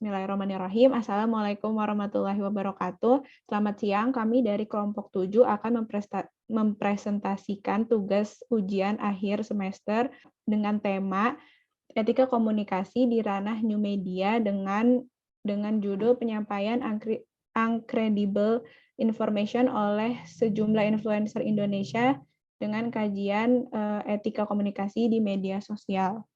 Bismillahirrahmanirrahim. Assalamualaikum warahmatullahi wabarakatuh. Selamat siang, kami dari kelompok 7 akan mempresentasikan tugas ujian akhir semester dengan tema etika komunikasi di ranah new media dengan judul penyampaian uncredible information oleh sejumlah influencer Indonesia dengan kajian etika komunikasi di media sosial.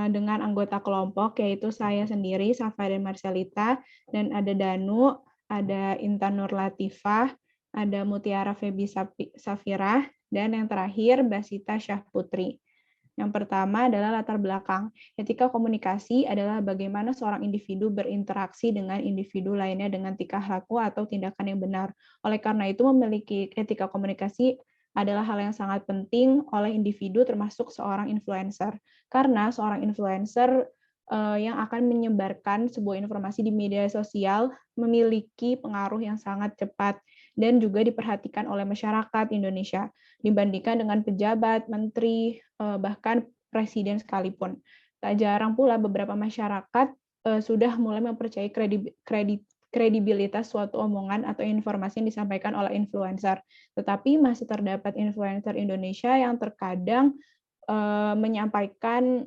Dengan anggota kelompok, yaitu saya sendiri, Safa dan Marcelita, dan ada Danu, ada Intan Nur Latifah, ada Mutiara Febi Safirah, dan yang terakhir, Basita Syah Putri. Yang pertama adalah latar belakang. Etika komunikasi adalah bagaimana seorang individu berinteraksi dengan individu lainnya dengan tingkah laku atau tindakan yang benar. Oleh karena itu, memiliki etika komunikasi adalah hal yang sangat penting oleh individu termasuk seorang influencer. Karena seorang influencer yang akan menyebarkan sebuah informasi di media sosial memiliki pengaruh yang sangat cepat dan juga diperhatikan oleh masyarakat Indonesia dibandingkan dengan pejabat, menteri, bahkan presiden sekalipun. Tak jarang pula beberapa masyarakat sudah mulai mempercayai kredibilitas suatu omongan atau informasi yang disampaikan oleh influencer. Tetapi masih terdapat influencer Indonesia yang terkadang menyampaikan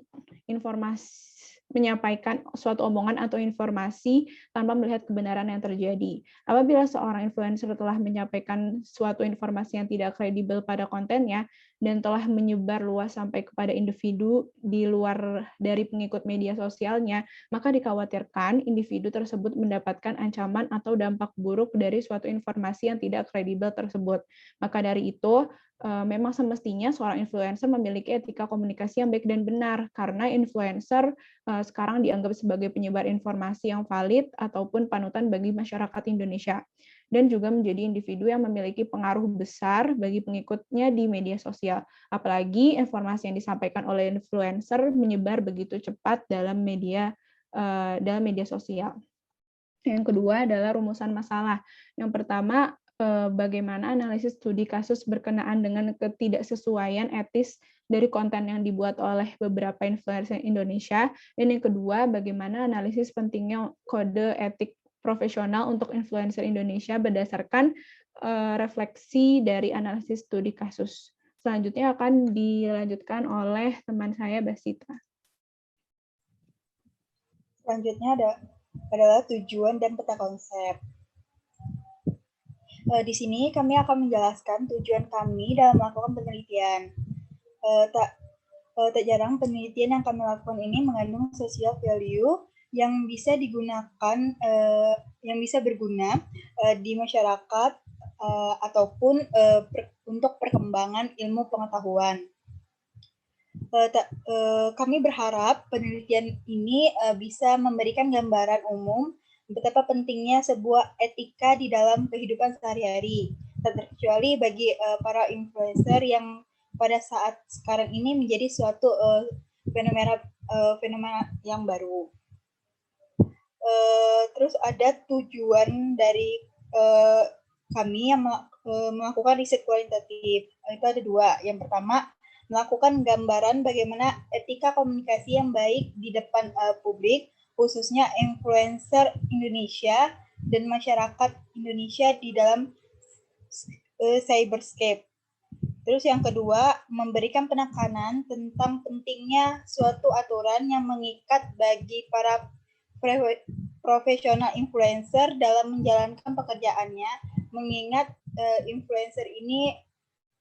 suatu omongan atau informasi tanpa melihat kebenaran yang terjadi. Apabila seorang influencer telah menyampaikan suatu informasi yang tidak kredibel pada kontennya dan telah menyebar luas sampai kepada individu di luar dari pengikut media sosialnya, maka dikhawatirkan individu tersebut mendapatkan ancaman atau dampak buruk dari suatu informasi yang tidak kredibel tersebut. Maka dari itu, memang semestinya seorang influencer memiliki etika komunikasi yang baik dan benar, karena influencer sekarang dianggap sebagai penyebar informasi yang valid ataupun panutan bagi masyarakat Indonesia, dan juga menjadi individu yang memiliki pengaruh besar bagi pengikutnya di media sosial. Apalagi informasi yang disampaikan oleh influencer menyebar begitu cepat dalam media sosial. Yang kedua adalah rumusan masalah. Yang pertama, bagaimana analisis studi kasus berkenaan dengan ketidaksesuaian etis dari konten yang dibuat oleh beberapa influencer Indonesia. Dan yang kedua, bagaimana analisis pentingnya kode etik profesional untuk influencer Indonesia berdasarkan refleksi dari analisis studi kasus. Selanjutnya akan dilanjutkan oleh teman saya, Basita. Selanjutnya adalah tujuan dan peta konsep. Di sini kami akan menjelaskan tujuan kami dalam melakukan penelitian. Tak jarang penelitian yang kami lakukan ini mengandung social value yang bisa digunakan, yang bisa berguna di masyarakat ataupun untuk perkembangan ilmu pengetahuan. Kami berharap penelitian ini bisa memberikan gambaran umum betapa pentingnya sebuah etika di dalam kehidupan sehari-hari, terkecuali bagi para influencer yang pada saat sekarang ini menjadi suatu fenomena yang baru. Terus ada tujuan dari kami yang melakukan riset kualitatif. Itu ada dua. Yang pertama, melakukan gambaran bagaimana etika komunikasi yang baik di depan publik, khususnya influencer Indonesia dan masyarakat Indonesia di dalam cyberscape. Terus yang kedua, memberikan penekanan tentang pentingnya suatu aturan yang mengikat bagi para profesional influencer dalam menjalankan pekerjaannya, mengingat influencer ini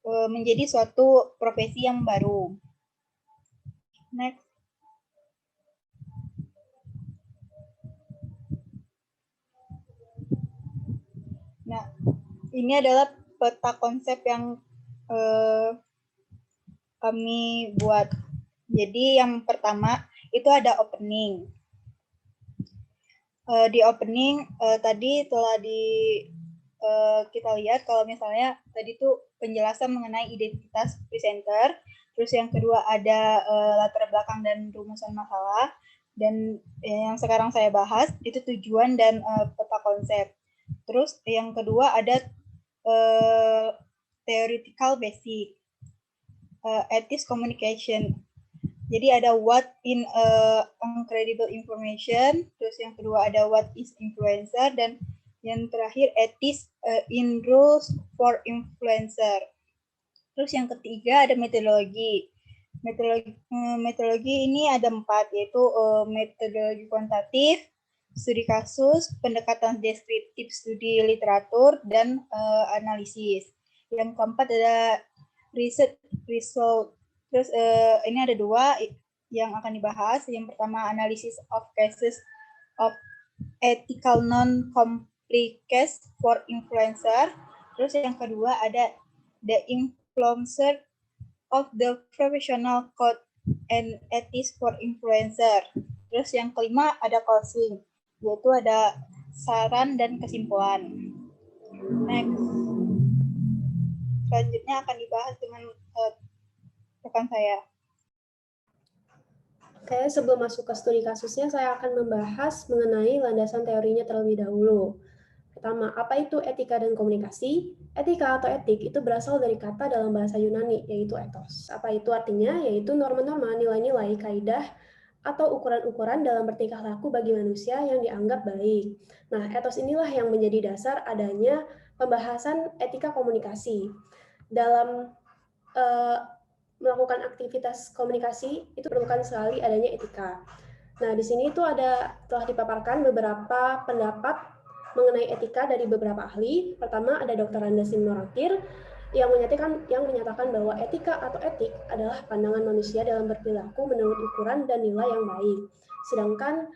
menjadi suatu profesi yang baru. Next. Nah, ini adalah peta konsep yang kami buat. Jadi yang pertama itu ada opening. Di opening tadi telah kita lihat kalau misalnya tadi tuh penjelasan mengenai identitas presenter, terus yang kedua ada latar belakang dan rumusan masalah, dan yang sekarang saya bahas itu tujuan dan peta konsep. Terus yang kedua ada theoretical basic, ethics communication. Jadi ada what in uncredible information, terus yang kedua ada what is influencer, dan yang terakhir ethics in rules for influencer. Terus yang ketiga ada metodologi. Metodologi ini ada 4, yaitu metodologi kuantitatif, studi kasus, pendekatan deskriptif studi literatur, dan analisis. Yang keempat ada research result. Terus ini ada 2 yang akan dibahas. Yang pertama analysis of cases of ethical non-complications for influencer. Terus yang kedua ada the influencer of the professional code and ethics for influencer. Terus yang kelima ada closing, yaitu ada saran dan kesimpulan. Next. Selanjutnya akan dibahas dengan rekan saya. Oke, sebelum masuk ke studi kasusnya, saya akan membahas mengenai landasan teorinya terlebih dahulu. Pertama, apa itu etika dan komunikasi? Etika atau etik itu berasal dari kata dalam bahasa Yunani, yaitu ethos. Apa itu artinya? Yaitu norma-norma, nilai-nilai, kaidah, atau ukuran-ukuran dalam bertingkah laku bagi manusia yang dianggap baik. Nah, ethos inilah yang menjadi dasar adanya pembahasan etika komunikasi. Dalam melakukan aktivitas komunikasi itu perlukan sekali adanya etika. Nah, di sini itu telah dipaparkan beberapa pendapat mengenai etika dari beberapa ahli. Pertama ada Dr. Andasim Norakir yang menyatakan bahwa etika atau etik adalah pandangan manusia dalam berperilaku menurut ukuran dan nilai yang baik. Sedangkan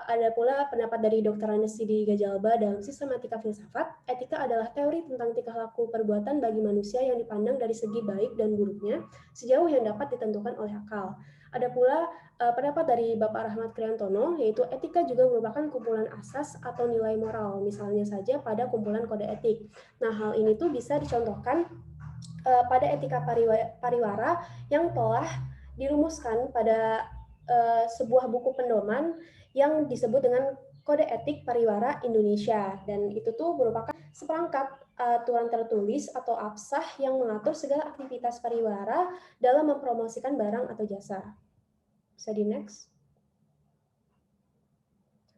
ada pula pendapat dari Dr. Andes Sidi Gajalba dalam Sistematika Filsafat, etika adalah teori tentang tingkah laku perbuatan bagi manusia yang dipandang dari segi baik dan buruknya, sejauh yang dapat ditentukan oleh akal. Ada pula pendapat dari Bapak Rahmat Kriantono, yaitu etika juga merupakan kumpulan asas atau nilai moral, misalnya saja pada kumpulan kode etik. Nah, hal ini tuh bisa dicontohkan pada etika pariwara yang telah dirumuskan pada sebuah buku pedoman yang disebut dengan Kode Etik Pariwara Indonesia, dan itu tuh merupakan seperangkat aturan tertulis atau absah yang mengatur segala aktivitas pariwara dalam mempromosikan barang atau jasa. Bisa di next.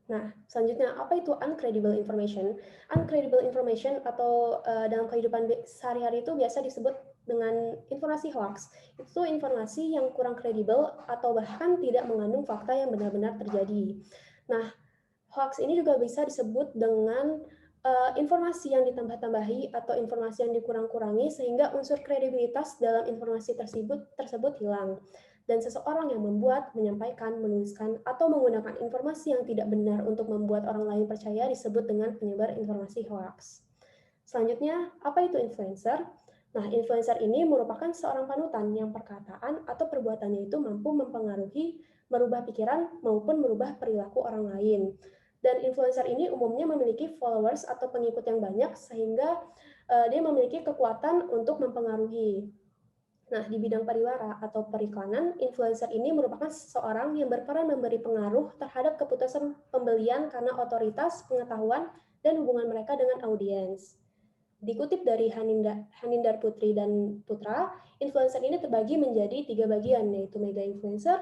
Nah, selanjutnya apa itu uncredible information? Uncredible information atau dalam kehidupan sehari-hari itu biasa disebut dengan informasi hoax. Itu informasi yang kurang kredibel atau bahkan tidak mengandung fakta yang benar-benar terjadi. Nah, hoax ini juga bisa disebut dengan informasi yang ditambah-tambahi atau informasi yang dikurang-kurangi sehingga unsur kredibilitas dalam informasi tersebut hilang. Dan seseorang yang membuat, menyampaikan, menuliskan, atau menggunakan informasi yang tidak benar untuk membuat orang lain percaya disebut dengan penyebar informasi hoax. Selanjutnya, apa itu influencer? Nah, influencer ini merupakan seorang panutan yang perkataan atau perbuatannya itu mampu mempengaruhi, merubah pikiran, maupun merubah perilaku orang lain. Dan influencer ini umumnya memiliki followers atau pengikut yang banyak sehingga dia memiliki kekuatan untuk mempengaruhi. Nah, di bidang pariwara atau periklanan, influencer ini merupakan seseorang yang berperan memberi pengaruh terhadap keputusan pembelian karena otoritas, pengetahuan, dan hubungan mereka dengan audiens. Dikutip dari Hanindar Putri dan Putra, influencer ini terbagi menjadi 3 bagian, yaitu mega influencer,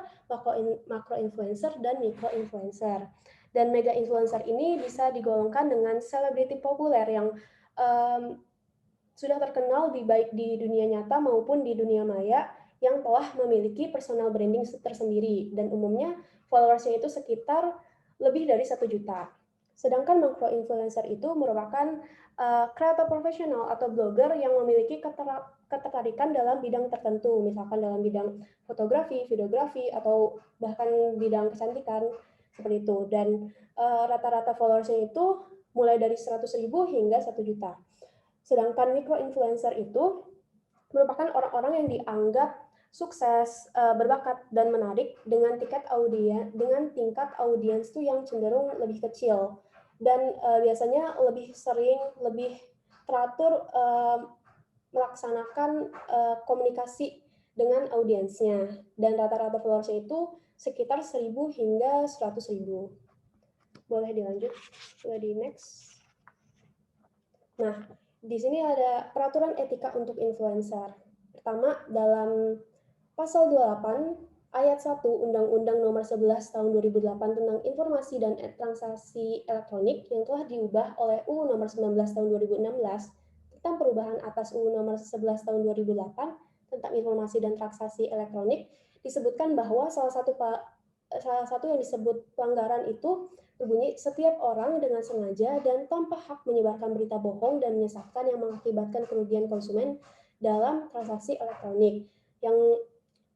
makro influencer, dan mikro influencer. Dan mega influencer ini bisa digolongkan dengan selebriti populer yang sudah terkenal baik di dunia nyata maupun di dunia maya yang telah memiliki personal branding tersendiri, dan umumnya followersnya itu sekitar lebih dari 1 juta. Sedangkan makro influencer itu merupakan kreator profesional atau blogger yang memiliki ketertarikan dalam bidang tertentu, misalkan dalam bidang fotografi, videografi, atau bahkan bidang kecantikan seperti itu. Dan rata-rata followersnya itu mulai dari 100.000 hingga 1 juta. Sedangkan micro-influencer itu merupakan orang-orang yang dianggap sukses, berbakat, dan menarik dengan tingkat audiens itu yang cenderung lebih kecil. Dan biasanya lebih sering, lebih teratur melaksanakan komunikasi dengan audiensnya. Dan rata-rata followersnya itu sekitar 1.000 hingga 100.000. Boleh dilanjut, boleh di next. Nah, di sini ada peraturan etika untuk influencer. Pertama, dalam pasal 28 Ayat 1 Undang-Undang Nomor 11 Tahun 2008 tentang Informasi dan Transaksi Elektronik yang telah diubah oleh UU Nomor 19 Tahun 2016 tentang perubahan atas UU Nomor 11 Tahun 2008 tentang Informasi dan Transaksi Elektronik disebutkan bahwa salah satu yang disebut pelanggaran itu berbunyi setiap orang dengan sengaja dan tanpa hak menyebarkan berita bohong dan menyesatkan yang mengakibatkan kerugian konsumen dalam transaksi elektronik.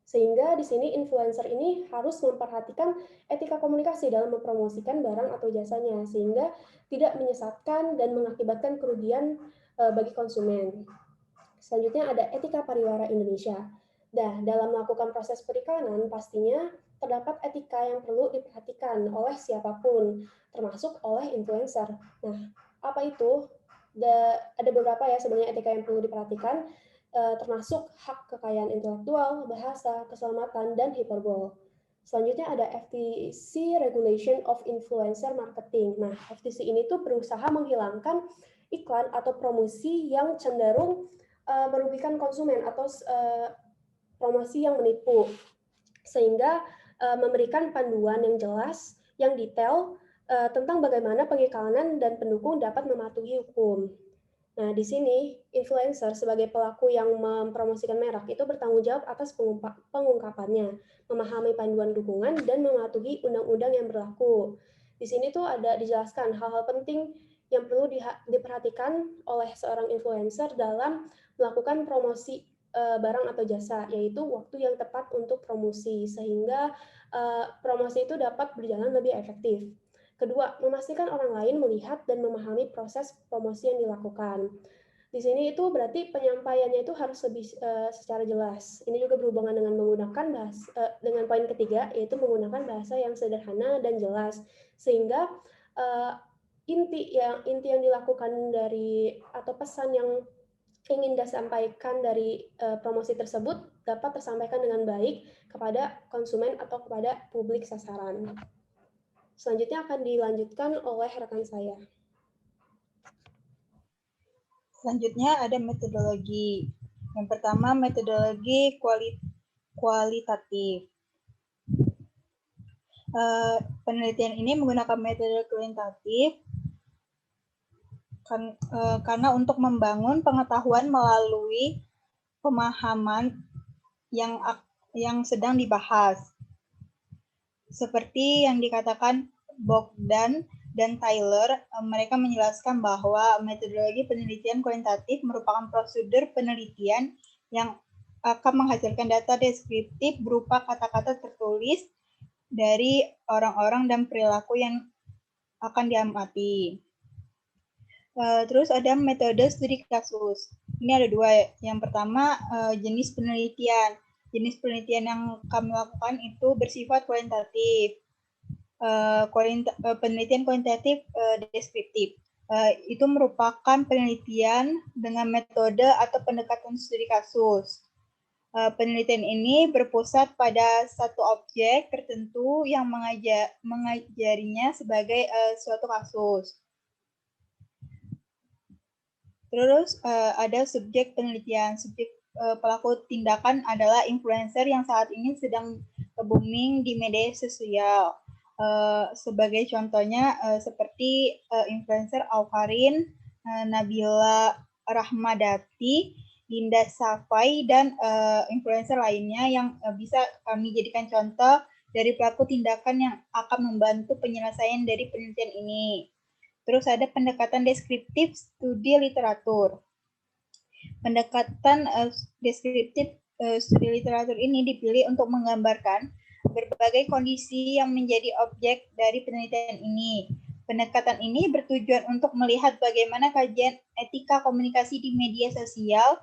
Sehingga di sini influencer ini harus memperhatikan etika komunikasi dalam mempromosikan barang atau jasanya sehingga tidak menyesatkan dan mengakibatkan kerugian bagi konsumen. Selanjutnya ada etika pariwara Indonesia. Nah, dalam melakukan proses periklanan pastinya terdapat etika yang perlu diperhatikan oleh siapapun, termasuk oleh influencer. Nah, apa itu? Ada beberapa ya sebenarnya etika yang perlu diperhatikan, termasuk hak kekayaan intelektual, bahasa, keselamatan, dan hiperbol. Selanjutnya ada FTC Regulation of Influencer Marketing. Nah, FTC ini tuh berusaha menghilangkan iklan atau promosi yang cenderung merugikan konsumen atau promosi yang menipu, sehingga memberikan panduan yang jelas, yang detail tentang bagaimana pengiklanan dan pendukung dapat mematuhi hukum. Nah, di sini influencer sebagai pelaku yang mempromosikan merek itu bertanggung jawab atas pengungkapannya, memahami panduan dukungan, dan mematuhi undang-undang yang berlaku. Di sini tuh ada dijelaskan hal-hal penting yang perlu diperhatikan oleh seorang influencer dalam melakukan promosi barang atau jasa, yaitu waktu yang tepat untuk promosi, sehingga promosi itu dapat berjalan lebih efektif. Kedua, memastikan orang lain melihat dan memahami proses promosi yang dilakukan. Di sini itu berarti penyampaiannya itu harus lebih secara jelas. Ini juga berhubungan dengan menggunakan dengan poin ketiga, yaitu menggunakan bahasa yang sederhana dan jelas, sehingga inti yang dilakukan dari atau pesan yang ingin disampaikan dari promosi tersebut dapat tersampaikan dengan baik kepada konsumen atau kepada publik sasaran. Selanjutnya akan dilanjutkan oleh rekan saya. Selanjutnya ada metodologi. Yang pertama metodologi kualitatif. Penelitian ini menggunakan metode kualitatif karena untuk membangun pengetahuan melalui pemahaman yang sedang dibahas. Seperti yang dikatakan Bogdan dan Tyler, mereka menjelaskan bahwa metodologi penelitian kualitatif merupakan prosedur penelitian yang akan menghasilkan data deskriptif berupa kata-kata tertulis dari orang-orang dan perilaku yang akan diamati. Terus ada metode studi kasus. Ini ada dua. Yang pertama, jenis penelitian. Jenis penelitian yang kami lakukan itu bersifat kualitatif. Penelitian kualitatif deskriptif. Itu merupakan penelitian dengan metode atau pendekatan studi kasus. Penelitian ini berpusat pada satu objek tertentu yang mengajarinya sebagai suatu kasus. Terus ada subjek penelitian. Subjek pelaku tindakan adalah influencer yang saat ini sedang booming di media sosial. Sebagai contohnya seperti influencer Aukarin, Nabila Rahmadati, Linda Safai, dan influencer lainnya yang bisa kami jadikan contoh dari pelaku tindakan yang akan membantu penyelesaian dari penelitian ini. Terus ada pendekatan deskriptif studi literatur. Pendekatan deskriptif studi literatur ini dipilih untuk menggambarkan berbagai kondisi yang menjadi objek dari penelitian ini. Pendekatan ini bertujuan untuk melihat bagaimana kajian etika komunikasi di media sosial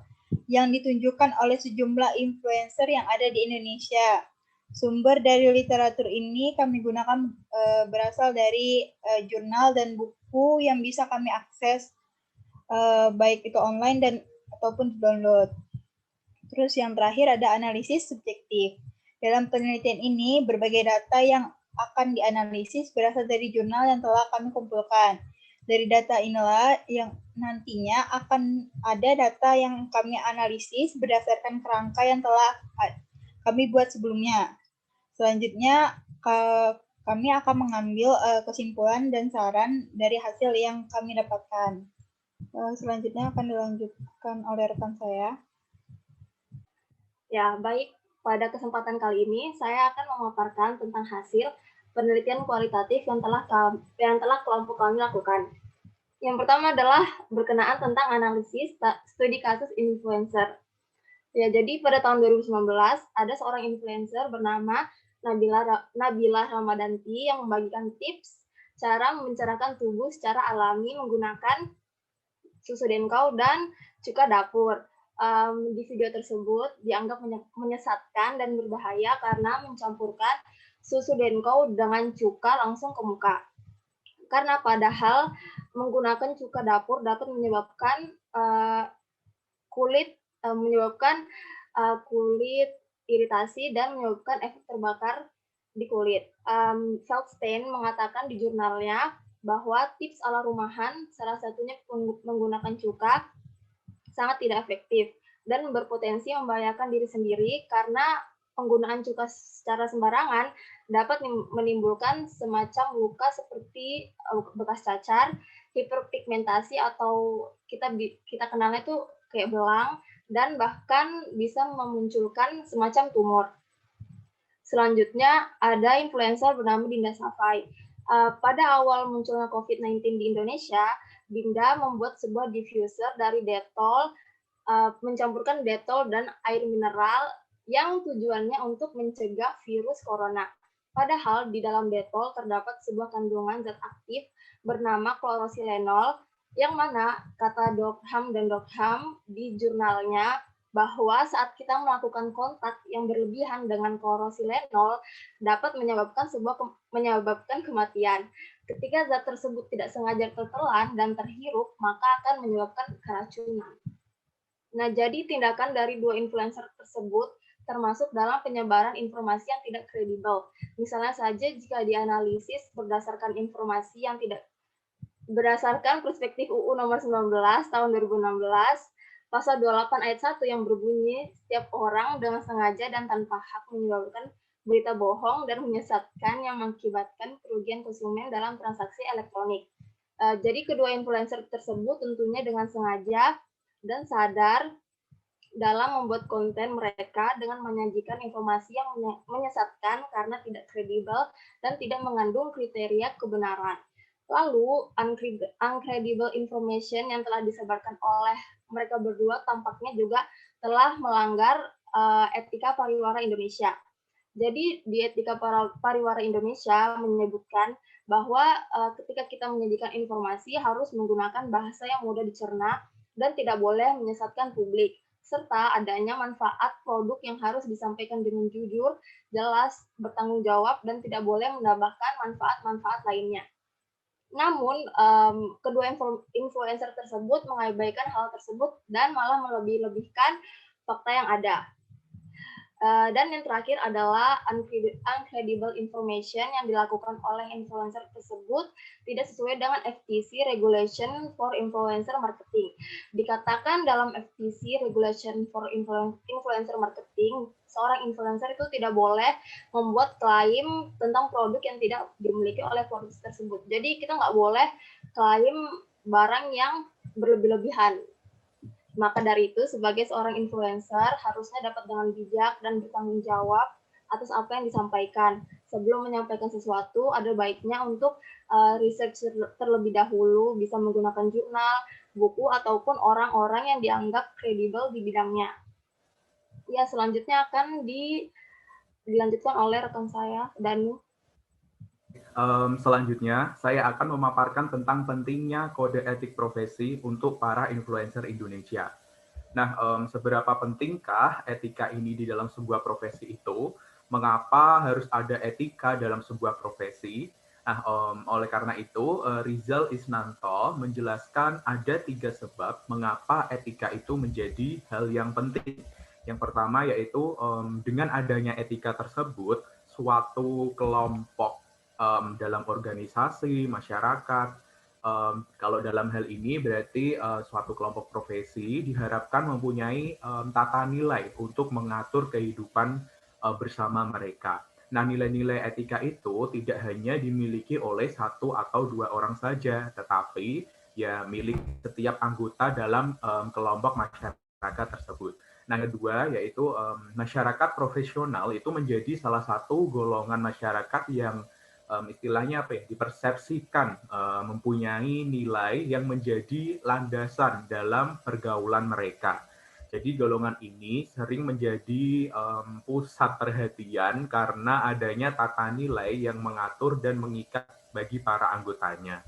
yang ditunjukkan oleh sejumlah influencer yang ada di Indonesia. Sumber dari literatur ini kami gunakan berasal dari jurnal dan buku yang bisa kami akses baik itu online dan ataupun download. Terus yang terakhir ada analisis subjektif. Dalam penelitian ini berbagai data yang akan dianalisis berasal dari jurnal yang telah kami kumpulkan. Dari data inilah yang nantinya akan ada data yang kami analisis berdasarkan kerangka yang telah kami buat sebelumnya. Selanjutnya, kami akan mengambil kesimpulan dan saran dari hasil yang kami dapatkan. Selanjutnya akan dilanjutkan oleh rekan saya. Ya, baik. Pada kesempatan kali ini, saya akan memaparkan tentang hasil penelitian kualitatif yang telah kelompok kami lakukan. Yang pertama adalah berkenaan tentang analisis studi kasus influencer. Ya, jadi pada tahun 2019 ada seorang influencer bernama Nabila Ramadanti yang membagikan tips cara mencerahkan tubuh secara alami menggunakan susu denkau dan cuka dapur. Di video tersebut dianggap menyesatkan dan berbahaya karena mencampurkan susu denkau dengan cuka langsung ke muka. Karena padahal menggunakan cuka dapur dapat menyebabkan kulit iritasi dan menyebabkan efek terbakar di kulit. Feldstein mengatakan di jurnalnya bahwa tips ala rumahan, salah satunya menggunakan cuka, sangat tidak efektif dan berpotensi membahayakan diri sendiri karena penggunaan cuka secara sembarangan dapat menimbulkan semacam luka seperti bekas cacar, hiperpigmentasi atau kita kenalnya itu kayak belang, dan bahkan bisa memunculkan semacam tumor. Selanjutnya ada influencer bernama Dinda Safai. Pada awal munculnya COVID-19 di Indonesia, Dinda membuat sebuah diffuser dari Dettol, mencampurkan Dettol dan air mineral yang tujuannya untuk mencegah virus corona. Padahal di dalam Dettol terdapat sebuah kandungan zat aktif bernama klorosilenol, yang mana kata Dockham dan Dockham di jurnalnya bahwa saat kita melakukan kontak yang berlebihan dengan klorosilenol dapat menyebabkan kematian. Ketika zat tersebut tidak sengaja tertelan dan terhirup, maka akan menyebabkan keracunan. Nah, jadi tindakan dari dua influencer tersebut termasuk dalam penyebaran informasi yang tidak kredibel. Misalnya saja jika dianalisis berdasarkan informasi yang tidak berdasarkan perspektif UU nomor 19 tahun 2016, pasal 28 ayat 1 yang berbunyi setiap orang dengan sengaja dan tanpa hak menyebarkan berita bohong dan menyesatkan yang mengakibatkan kerugian konsumen dalam transaksi elektronik. Jadi kedua influencer tersebut tentunya dengan sengaja dan sadar dalam membuat konten mereka dengan menyajikan informasi yang menyesatkan karena tidak kredibel dan tidak mengandung kriteria kebenaran. Lalu, uncredible information yang telah disebarkan oleh mereka berdua tampaknya juga telah melanggar etika pariwara Indonesia. Jadi, di etika pariwara Indonesia menyebutkan bahwa ketika kita menyajikan informasi harus menggunakan bahasa yang mudah dicerna dan tidak boleh menyesatkan publik, serta adanya manfaat produk yang harus disampaikan dengan jujur, jelas, bertanggung jawab, dan tidak boleh menambahkan manfaat-manfaat lainnya. Namun, kedua influencer tersebut mengabaikan hal tersebut dan malah melebih-lebihkan fakta yang ada. Dan yang terakhir adalah uncredible information yang dilakukan oleh influencer tersebut tidak sesuai dengan FTC Regulation for Influencer Marketing. Dikatakan dalam FTC Regulation for Influencer Marketing, seorang influencer itu tidak boleh membuat klaim tentang produk yang tidak dimiliki oleh produk tersebut. Jadi kita nggak boleh klaim barang yang berlebih-lebihan. Maka dari itu, sebagai seorang influencer, harusnya dapat dengan bijak dan bertanggung jawab atas apa yang disampaikan. Sebelum menyampaikan sesuatu, ada baiknya untuk research terlebih dahulu, bisa menggunakan jurnal, buku, ataupun orang-orang yang dianggap kredibel di bidangnya. Ya, selanjutnya akan dilanjutkan oleh rekan saya, Danu. Selanjutnya, saya akan memaparkan tentang pentingnya kode etik profesi untuk para influencer Indonesia. Nah, seberapa pentingkah etika ini di dalam sebuah profesi itu? Mengapa harus ada etika dalam sebuah profesi? Nah, oleh karena itu, Rizal Isnanto menjelaskan ada 3 sebab mengapa etika itu menjadi hal yang penting. Yang pertama yaitu dengan adanya etika tersebut, suatu kelompok dalam organisasi, masyarakat, kalau dalam hal ini berarti suatu kelompok profesi diharapkan mempunyai tata nilai untuk mengatur kehidupan bersama mereka. Nah, nilai-nilai etika itu tidak hanya dimiliki oleh 1 atau 2 orang saja, tetapi ya milik setiap anggota dalam kelompok masyarakat tersebut. Nah, kedua yaitu masyarakat profesional itu menjadi salah satu golongan masyarakat yang istilahnya apa ya, dipersepsikan mempunyai nilai yang menjadi landasan dalam pergaulan mereka. Jadi golongan ini sering menjadi pusat perhatian karena adanya tata nilai yang mengatur dan mengikat bagi para anggotanya.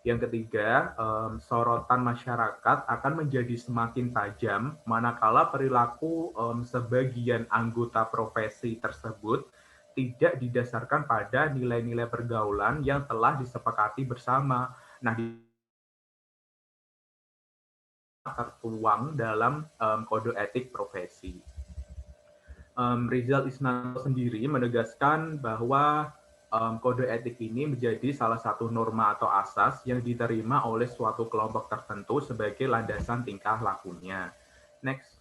Yang ketiga, sorotan masyarakat akan menjadi semakin tajam manakala perilaku sebagian anggota profesi tersebut tidak didasarkan pada nilai-nilai pergaulan yang telah disepakati bersama. Nah, tertuang dalam kode etik profesi. Rizal Isnanto sendiri menegaskan bahwa kode etik ini menjadi salah satu norma atau asas yang diterima oleh suatu kelompok tertentu sebagai landasan tingkah lakunya. Next.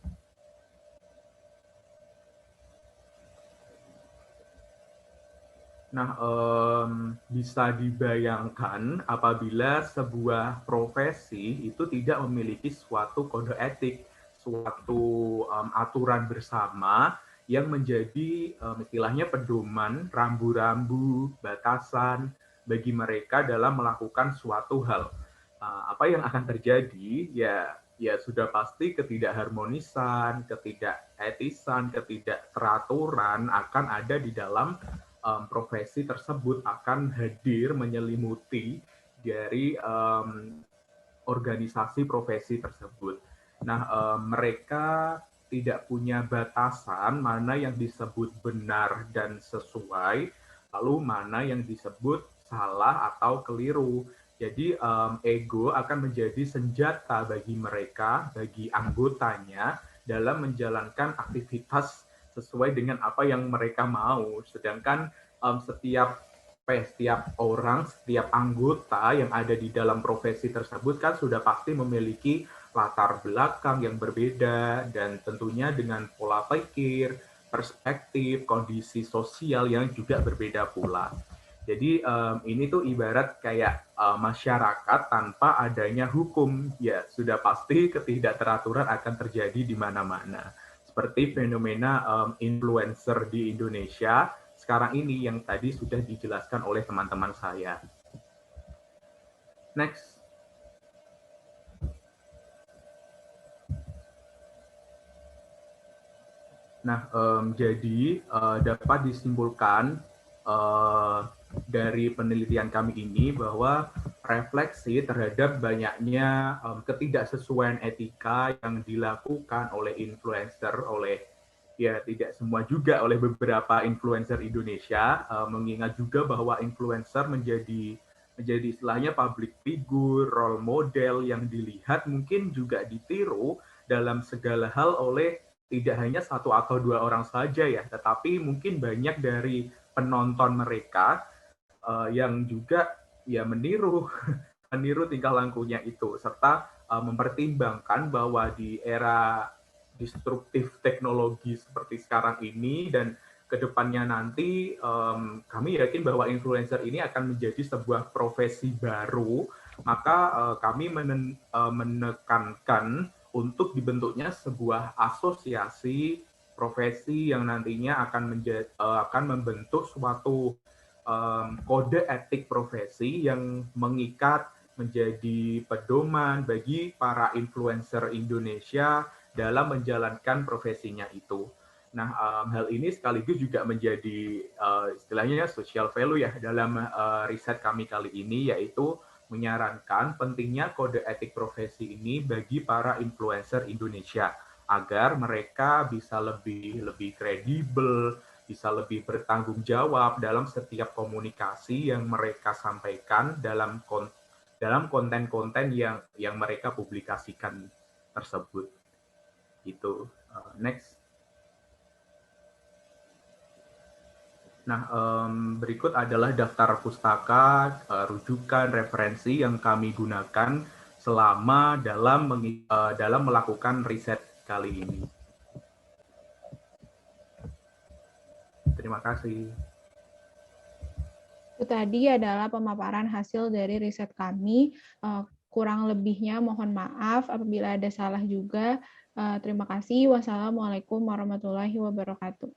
Nah, bisa dibayangkan apabila sebuah profesi itu tidak memiliki suatu kode etik, suatu aturan bersama yang menjadi istilahnya pedoman, rambu-rambu, batasan bagi mereka dalam melakukan suatu hal. Apa yang akan terjadi? Ya sudah pasti ketidakharmonisan, ketidaketisan, ketidakteraturan akan ada di dalam profesi tersebut, akan hadir menyelimuti dari organisasi profesi tersebut. Nah, mereka tidak punya batasan mana yang disebut benar dan sesuai, lalu mana yang disebut salah atau keliru. Jadi ego akan menjadi senjata bagi mereka, bagi anggotanya dalam menjalankan aktivitas sesuai dengan apa yang mereka mau. Sedangkan setiap orang, setiap anggota yang ada di dalam profesi tersebut kan sudah pasti memiliki latar belakang yang berbeda dan tentunya dengan pola pikir, perspektif, kondisi sosial yang juga berbeda pula. Jadi ini tuh ibarat kayak masyarakat tanpa adanya hukum, ya sudah pasti ketidakteraturan akan terjadi di mana-mana. Seperti fenomena influencer di Indonesia sekarang ini yang tadi sudah dijelaskan oleh teman-teman saya. Next. Nah, jadi dapat disimpulkan dari penelitian kami ini bahwa refleksi terhadap banyaknya ketidaksesuaian etika yang dilakukan oleh influencer, ya tidak semua juga oleh beberapa influencer Indonesia, mengingat juga bahwa influencer menjadi istilahnya public figure, role model yang dilihat mungkin juga ditiru dalam segala hal oleh tidak hanya 1 atau 2 orang saja ya, tetapi mungkin banyak dari penonton mereka yang juga ya meniru tingkah lakunya itu, serta mempertimbangkan bahwa di era disruptif teknologi seperti sekarang ini dan kedepannya nanti kami yakin bahwa influencer ini akan menjadi sebuah profesi baru, maka kami menekankan untuk dibentuknya sebuah asosiasi profesi yang nantinya akan membentuk suatu kode etik profesi yang mengikat menjadi pedoman bagi para influencer Indonesia dalam menjalankan profesinya itu. Nah, hal ini sekaligus juga menjadi istilahnya social value ya dalam riset kami kali ini, yaitu menyarankan pentingnya kode etik profesi ini bagi para influencer Indonesia agar mereka bisa lebih kredibel, bisa lebih bertanggung jawab dalam setiap komunikasi yang mereka sampaikan dalam konten-konten yang mereka publikasikan tersebut. Itu next. Nah, berikut adalah daftar pustaka, rujukan, referensi yang kami gunakan selama dalam melakukan riset kali ini. Terima kasih. Itu tadi adalah pemaparan hasil dari riset kami. Kurang lebihnya mohon maaf apabila ada salah juga. Terima kasih. Wassalamualaikum warahmatullahi wabarakatuh.